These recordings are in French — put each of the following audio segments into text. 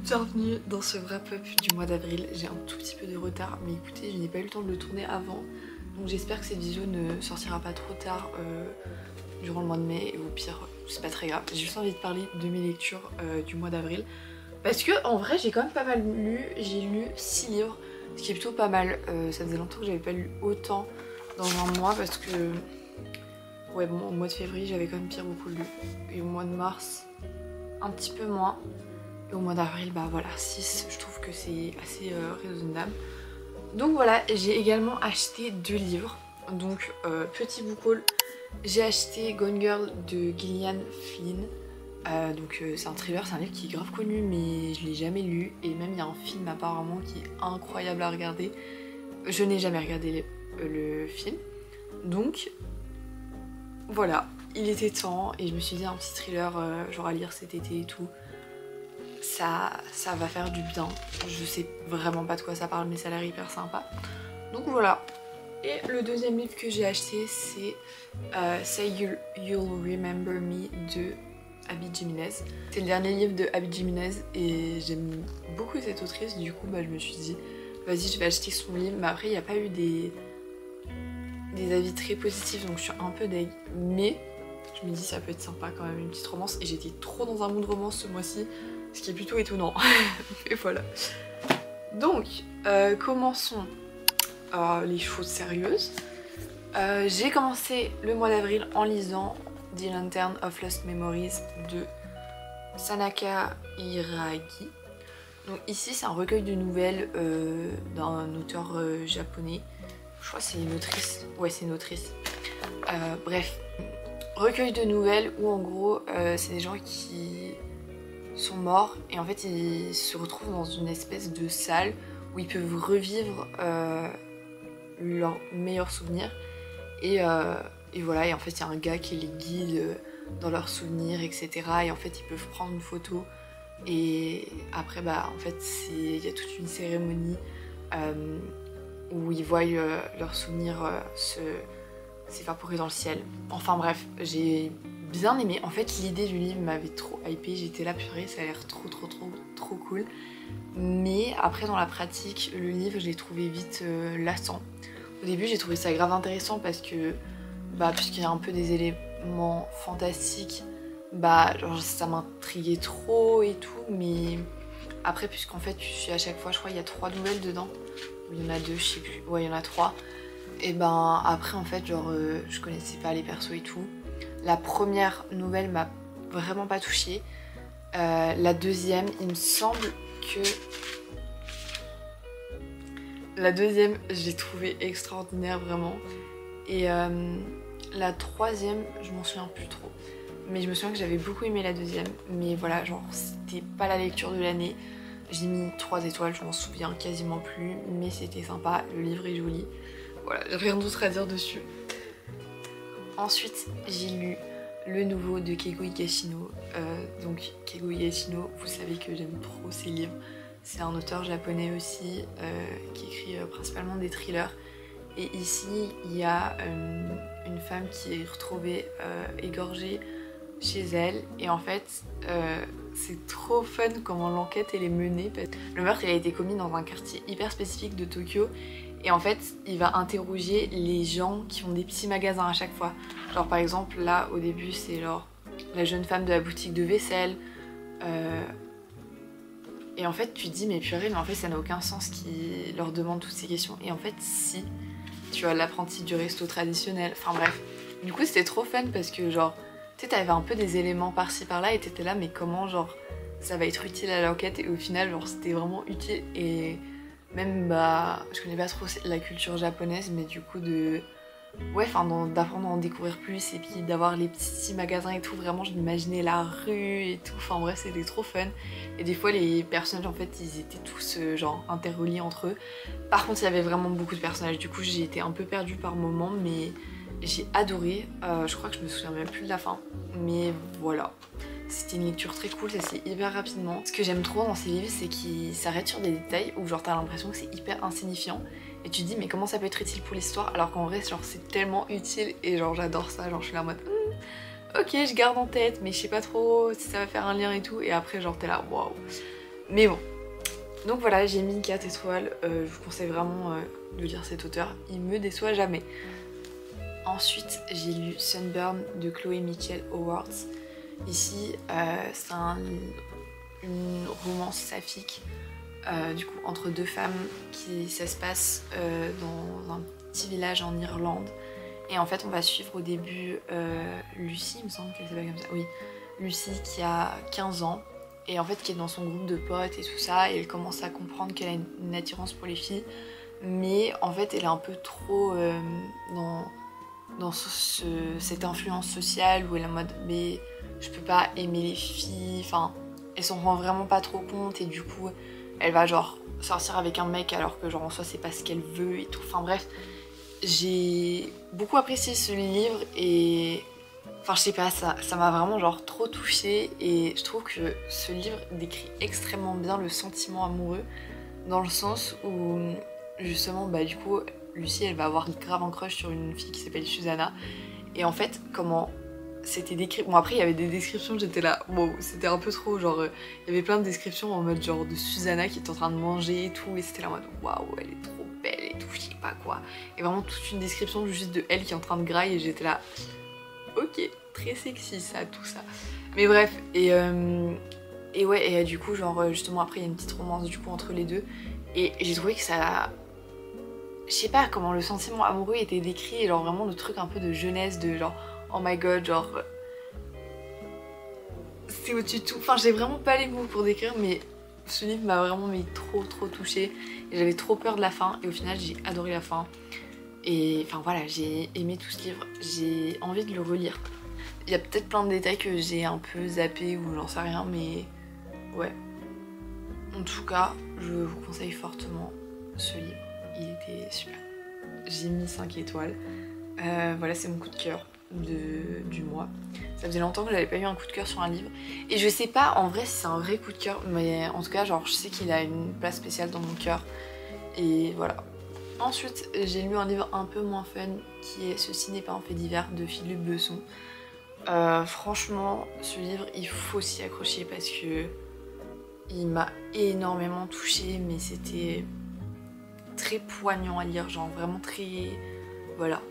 Bienvenue dans ce wrap-up du mois d'avril. J'ai un tout petit peu de retard, mais écoutez, je n'ai pas eu le temps de le tourner avant. Donc j'espère que cette vidéo ne sortira pas trop tard durant le mois de mai. Et au pire, c'est pas très grave. J'ai juste envie de parler de mes lectures du mois d'avril. Parce que en vrai, j'ai quand même pas mal lu. J'ai lu 6 livres, ce qui est plutôt pas mal. Ça faisait longtemps que j'avais pas lu autant dans un mois parce que... Ouais, bon, au mois de février, j'avais quand même beaucoup lu. Et au mois de mars, un petit peu moins. Et au mois d'avril, bah voilà, 6, je trouve que c'est assez raisonnable. Donc voilà, j'ai également acheté 2 livres. Donc petit book haul, j'ai acheté Gone Girl de Gillian Flynn. C'est un thriller, c'est un livre qui est grave connu mais je l'ai jamais lu. Et même il y a un film apparemment qui est incroyable à regarder. Je n'ai jamais regardé le film. Donc voilà, il était temps et je me suis dit un petit thriller genre à lire cet été et tout. Ça va faire du bien. Je sais vraiment pas de quoi ça parle mais ça a l'air hyper sympa. Donc voilà. Et le deuxième livre que j'ai acheté c'est Say You'll Remember Me de Abby Jimenez. C'est le dernier livre de Abby Jimenez et j'aime beaucoup cette autrice. Du coup bah, je me suis dit vas-y je vais acheter son livre. Mais après il n'y a pas eu des avis très positifs donc je suis un peu deg. Mais je me dis ça peut être sympa quand même une petite romance. Et j'étais trop dans un mood romance ce mois-ci. Ce qui est plutôt étonnant. Et voilà. Donc, commençons les choses sérieuses. J'ai commencé le mois d'avril en lisant The Lantern of Lost Memories de Sanaka Hiragi. Donc ici c'est un recueil de nouvelles d'un auteur japonais. Je crois que c'est une autrice. Ouais, c'est une autrice. Bref, recueil de nouvelles où en gros c'est des gens qui sont morts et en fait ils se retrouvent dans une espèce de salle où ils peuvent revivre leurs meilleurs souvenirs et voilà. Et en fait il y a un gars qui les guide dans leurs souvenirs etc. Et en fait ils peuvent prendre une photo et après bah en fait il y a toute une cérémonie où ils voient leurs souvenirs s'évaporer dans le ciel. Enfin bref, j'ai bien aimé. En fait l'idée du livre m'avait trop hypée, j'étais là purée, ça a l'air trop cool. Mais après dans la pratique, le livre je l'ai trouvé vite lassant. Au début j'ai trouvé ça grave intéressant parce que puisqu'il y a un peu des éléments fantastiques, genre, ça m'intriguait trop et tout. Mais après puisqu'en fait je suis à chaque fois, je crois il y a 3 nouvelles dedans, ou il y en a 2, je sais plus, ouais il y en a 3. Et après en fait genre je connaissais pas les persos et tout. La première nouvelle m'a vraiment pas touchée. La deuxième, il me semble que... La deuxième, je l'ai trouvée extraordinaire vraiment. Et la troisième, je m'en souviens plus trop. Mais je me souviens que j'avais beaucoup aimé la deuxième. Mais voilà, genre c'était pas la lecture de l'année. J'ai mis 3 étoiles, je m'en souviens quasiment plus. Mais c'était sympa, le livre est joli. Voilà, rien d'autre à dire dessus. Ensuite, j'ai lu le nouveau de Keigo Higashino. Donc Keigo Higashino, vous savez que j'aime trop ses livres. C'est un auteur japonais aussi qui écrit principalement des thrillers. Et ici, il y a une femme qui est retrouvée égorgée chez elle. Et en fait, c'est trop fun comment l'enquête elle est menée. Le meurtre il a été commis dans un quartier hyper spécifique de Tokyo. Et en fait, il va interroger les gens qui ont des petits magasins à chaque fois. Genre par exemple, là au début, c'est genre la jeune femme de la boutique de vaisselle. Et en fait, tu te dis, mais purée, mais en fait, ça n'a aucun sens qu'ils leur demandent toutes ces questions. Et en fait, si, tu as l'apprenti du resto traditionnel. Enfin bref. Du coup, c'était trop fun parce que genre, tu sais, t'avais un peu des éléments par-ci par-là et t'étais là mais comment genre ça va être utile à l'enquête, et au final genre c'était vraiment utile. Et même bah je connais pas trop la culture japonaise, mais du coup ouais, enfin d'apprendre à en découvrir plus et puis d'avoir les petits magasins et tout, vraiment je m'imaginais la rue et tout, enfin bref c'était trop fun. Et des fois les personnages en fait ils étaient tous genre interreliés entre eux. Par contre il y avait vraiment beaucoup de personnages, du coup j'ai été un peu perdue par moments, mais j'ai adoré. Je crois que je me souviens même plus de la fin, mais voilà. C'était une lecture très cool, ça se lit hyper rapidement. Ce que j'aime trop dans ces livres, c'est qu'ils s'arrêtent sur des détails où genre t'as l'impression que c'est hyper insignifiant. Et tu te dis mais comment ça peut être utile pour l'histoire, alors qu'en vrai genre c'est tellement utile et genre j'adore ça, genre je suis là en mode ok je garde en tête mais je sais pas trop si ça va faire un lien et tout, et après genre t'es là waouh. Mais bon, donc voilà, j'ai mis 4 étoiles, je vous conseille vraiment de lire cet auteur, il me déçoit jamais. Ensuite j'ai lu Sunburn de Chloé Mitchell Howard. Ici c'est une romance saphique du coup entre deux femmes, ça se passe dans un petit village en Irlande, et en fait on va suivre au début Lucie, il me semble qu'elle s'appelle comme ça, oui, Lucie qui a 15 ans et en fait qui est dans son groupe de potes et tout ça, et elle commence à comprendre qu'elle a une attirance pour les filles, mais en fait elle est un peu trop dans cette influence sociale où elle est en mode mais je peux pas aimer les filles, enfin elle s'en rend vraiment pas trop compte, et du coup elle va genre sortir avec un mec alors que genre en soi c'est pas ce qu'elle veut et tout, enfin bref. J'ai beaucoup apprécié ce livre et enfin je sais pas, ça m'a vraiment genre trop touchée, et je trouve que ce livre décrit extrêmement bien le sentiment amoureux, dans le sens où justement bah du coup Lucie elle va avoir grave un crush sur une fille qui s'appelle Susanna, et en fait comment c'était décrit, bon après il y avait des descriptions, j'étais là wow, c'était un peu trop genre il y avait plein de descriptions en mode genre de Susanna qui est en train de manger et tout, et c'était là en mode waouh elle est trop belle et tout, je sais pas quoi, et vraiment toute une description juste de elle qui est en train de grailler, et j'étais là ok très sexy ça, tout ça, mais bref. Et ouais, et du coup genre justement après il y a une petite romance du coup entre les deux, et j'ai trouvé que ça, je sais pas comment le sentiment amoureux était décrit, et genre vraiment le truc un peu de jeunesse, de genre oh my god, genre c'est au-dessus de tout. Enfin j'ai vraiment pas les mots pour décrire, mais ce livre m'a vraiment trop touchée, et j'avais trop peur de la fin, et au final j'ai adoré la fin. Et enfin voilà, j'ai aimé tout ce livre, j'ai envie de le relire. Il y a peut-être plein de détails que j'ai un peu zappé ou j'en sais rien, mais ouais. En tout cas, je vous conseille fortement ce livre, il était super. J'ai mis 5 étoiles. Voilà, c'est mon coup de cœur du mois. Ça faisait longtemps que j'avais pas eu un coup de cœur sur un livre. Et je sais pas en vrai si c'est un vrai coup de cœur, mais en tout cas, genre, je sais qu'il a une place spéciale dans mon cœur. Et voilà. Ensuite, j'ai lu un livre un peu moins fun qui est Ceci n'est pas un fait divers de Philippe Besson. Franchement, ce livre, il faut s'y accrocher parce que il m'a énormément touchée, mais c'était très poignant à lire, genre vraiment très... Voilà.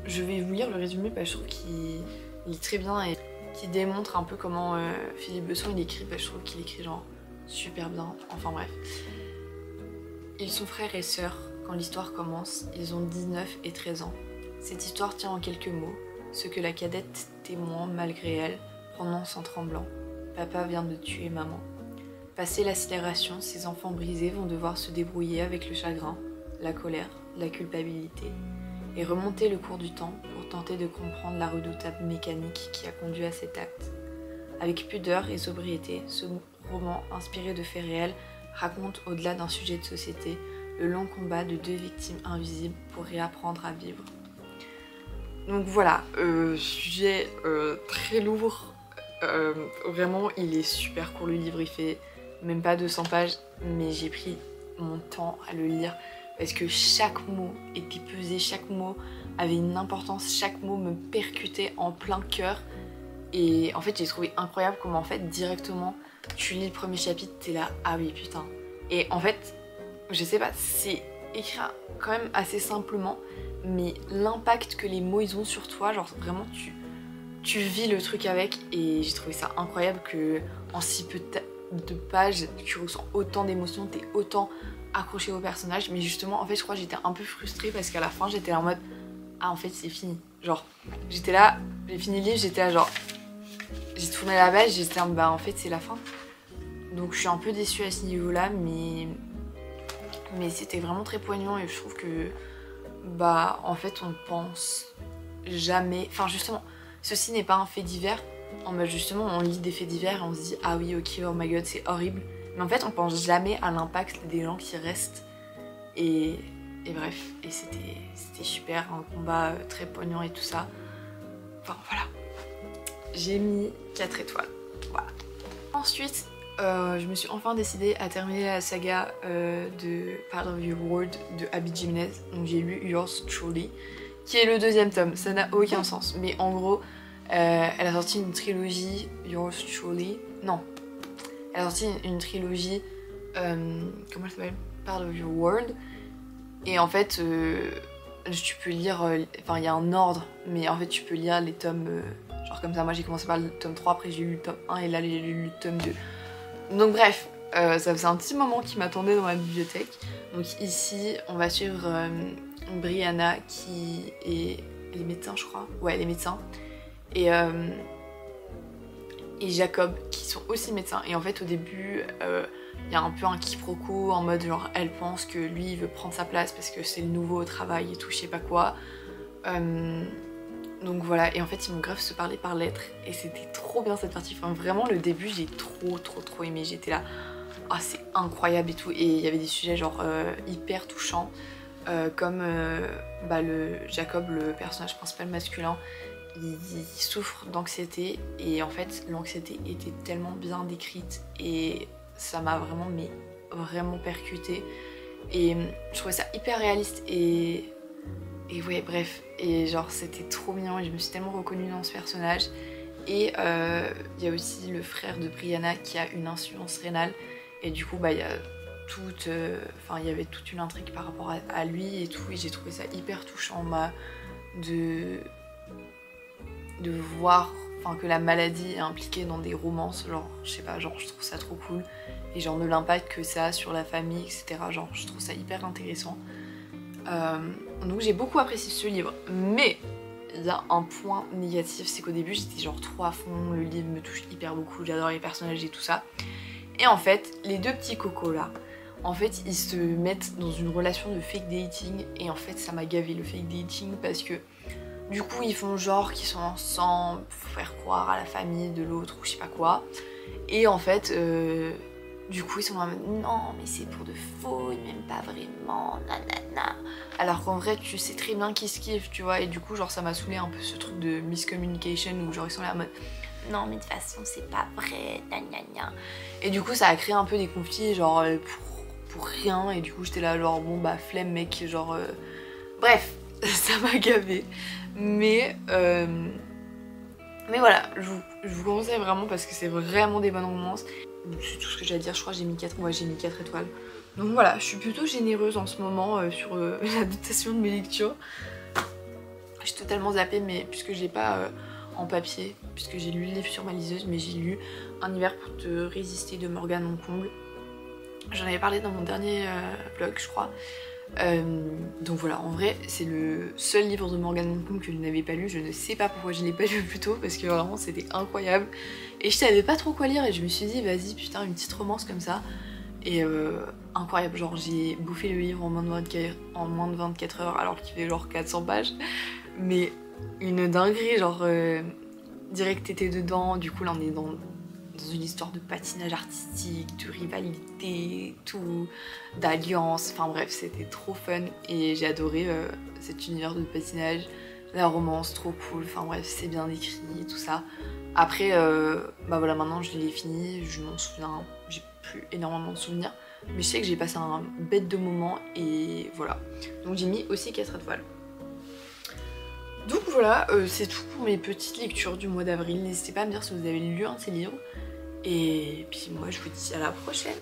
Je vais vous lire le résumé parce que je trouve qu'il lit très bien et qui démontre un peu comment Philippe Besson il écrit, parce que je trouve qu'il écrit genre super bien, enfin bref. Ils sont frères et sœurs quand l'histoire commence, ils ont 19 et 13 ans. Cette histoire tient en quelques mots, ce que la cadette témoin malgré elle, prononce en tremblant. Papa vient de tuer maman. Passé l'accélération, ces enfants brisés vont devoir se débrouiller avec le chagrin, la colère, la culpabilité, et remonter le cours du temps pour tenter de comprendre la redoutable mécanique qui a conduit à cet acte. Avec pudeur et sobriété, ce roman, inspiré de faits réels, raconte, au-delà d'un sujet de société, le long combat de deux victimes invisibles pour réapprendre à vivre. Donc voilà, sujet très lourd, vraiment il est super court, le livre il fait même pas 200 pages, mais j'ai pris mon temps à le lire parce que chaque mot était pesé, chaque mot avait une importance, chaque mot me percutait en plein cœur, et en fait j'ai trouvé incroyable comment en fait directement tu lis le premier chapitre, t'es là ah oui putain, et en fait je sais pas, c'est écrit quand même assez simplement, mais l'impact que les mots ils ont sur toi, genre vraiment tu vis le truc avec, et j'ai trouvé ça incroyable que en si peu de pages tu ressens autant d'émotions, t'es autant accroché au personnage. Mais justement en fait je crois que j'étais un peu frustrée parce qu'à la fin j'étais là en mode ah en fait c'est fini, genre j'étais là, j'ai fini le livre, j'étais là genre j'ai tourné la page, j'étais bah en fait c'est la fin. Donc je suis un peu déçue à ce niveau-là, mais c'était vraiment très poignant et je trouve que bah en fait on pense jamais, enfin justement ceci n'est pas un fait divers, en mode justement on lit des faits divers et on se dit ah oui ok oh my god c'est horrible, mais en fait on pense jamais à l'impact des gens qui restent et bref, et c'était super, un combat très poignant et tout ça, enfin voilà, j'ai mis 4 étoiles, voilà. Ensuite je me suis enfin décidée à terminer la saga de Part of Your World de Abby Jimenez. Donc j'ai lu Yours Truly, qui est le deuxième tome. Ça n'a aucun sens. Mais en gros, elle a sorti une trilogie, Yours Truly. Non. Elle a sorti une trilogie, comment elle s'appelle? Part of Your World. Et en fait, tu peux lire, enfin il y a un ordre, mais en fait tu peux lire les tomes, genre comme ça. Moi j'ai commencé par le tome 3, après j'ai lu le tome 1 et là j'ai lu le tome 2. Donc bref, ça faisait un petit moment qui m'attendait dans ma bibliothèque. Donc ici, on va suivre Brianna qui est... Elle est médecin je crois. Ouais, elle est médecin. Et Jacob qui sont aussi médecins. Et en fait au début, il y a un peu un quiproquo en mode genre elle pense que lui il veut prendre sa place parce que c'est le nouveau au travail et tout, je sais pas quoi. Donc voilà, et en fait ils m'ont grave se parler par lettres et c'était trop bien cette partie, enfin vraiment le début j'ai trop aimé, j'étais là, ah c'est incroyable et tout, et il y avait des sujets genre hyper touchants, comme bah, le Jacob, le personnage principal masculin, il souffre d'anxiété et en fait l'anxiété était tellement bien décrite et ça m'a vraiment vraiment percuté et je trouvais ça hyper réaliste et ouais bref, et genre c'était trop mignon et je me suis tellement reconnue dans ce personnage. Et il y a aussi le frère de Brianna qui a une insuffisance rénale et du coup bah il y a toute, enfin il y avait toute une intrigue par rapport à lui et tout, et j'ai trouvé ça hyper touchant bah, de voir enfin, que la maladie est impliquée dans des romances, genre je sais pas, genre je trouve ça trop cool et genre de l'impact que ça a sur la famille, etc. Genre je trouve ça hyper intéressant. Donc j'ai beaucoup apprécié ce livre, mais il y a un point négatif, c'est qu'au début j'étais genre trop à fond, le livre me touche hyper beaucoup, j'adore les personnages et tout ça. Et en fait, les deux petits cocos là, en fait ils se mettent dans une relation de fake dating et en fait ça m'a gavé le fake dating parce que du coup ils font genre qu'ils sont ensemble pour faire croire à la famille de l'autre ou je sais pas quoi. Et en fait... du coup ils sont en mode non mais c'est pour de faux, ils m'aiment pas vraiment, nanana. Alors qu'en vrai tu sais très bien qu'ils se kiffent, tu vois, et du coup genre ça m'a saoulé un peu ce truc de miscommunication où genre ils sont là en mode non mais de toute façon c'est pas vrai, nanana. Et du coup ça a créé un peu des conflits genre pour rien et du coup j'étais là genre bon bah flemme mec, genre bref ça m'a gavé. Mais voilà, je vous conseille vraiment parce que c'est vraiment des bonnes romances. C'est tout ce que j'ai à dire, je crois que j'ai mis 4, ouais, j'ai mis 4 étoiles. Donc voilà, je suis plutôt généreuse en ce moment sur la notation de mes lectures. J'ai totalement zappé, mais puisque j'ai pas en papier, puisque j'ai lu le livre sur ma liseuse, mais j'ai lu Un hiver pour te résister de Morgane Moncomble. J'en avais parlé dans mon dernier vlog, je crois. Donc voilà, en vrai c'est le seul livre de Morgane Moncomble que je n'avais pas lu. Je ne sais pas pourquoi je ne l'ai pas lu plus tôt parce que vraiment c'était incroyable et je savais pas trop quoi lire et je me suis dit vas-y putain une petite romance comme ça et incroyable, genre j'ai bouffé le livre en moins de 24 heures alors qu'il fait genre 400 pages, mais une dinguerie, genre direct t'étais dedans. Du coup là on est dans une histoire de patinage artistique, de rivalité, tout, d'alliance, enfin bref c'était trop fun et j'ai adoré cet univers de patinage, la romance trop cool, enfin bref c'est bien écrit et tout ça. Après bah voilà, maintenant je l'ai fini, je m'en souviens, j'ai plus énormément de souvenirs, mais je sais que j'ai passé un bête de moment et voilà. Donc j'ai mis aussi 4 étoiles. Donc voilà, c'est tout pour mes petites lectures du mois d'avril. N'hésitez pas à me dire si vous avez lu un de ces livres. Et puis moi je vous dis à la prochaine.